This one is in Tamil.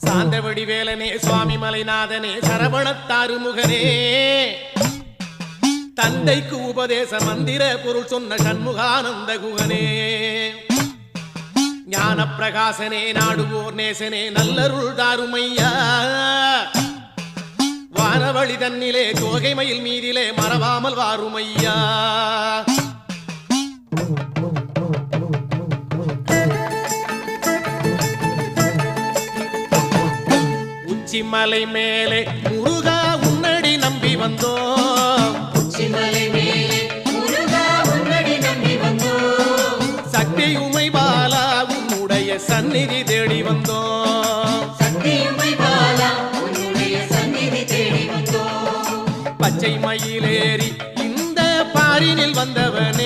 சாந்தவடி வேலனே சுவாமி மலைநாதனே சரவணத்தாறு முகனே தந்தைக்கு உபதேச மந்திர பொருள் சொன்ன சண்முகானந்த குகனே ஞான பிரகாசனே நாடுவோர் நேசனே நல்லருள் தாருமையா வானவழி தன்னிலே தோகை மயில் மீதிலே மறவாமல் வாருமையா உச்சிமலை மேலே முருகா உன்னடி நம்பி வந்தோம் உச்சிமலை மேலே முருகா உன்னடி நம்பி வந்தோம் சக்தியுமை பாலா உன்னுடைய சந்நிதி தேடி வந்தோம் சக்தியுமை பாலா உன்னுடைய சந்நிதி தேடி வந்தோம் பச்சை மயிலேறி இந்த பாரினில் வந்தவன்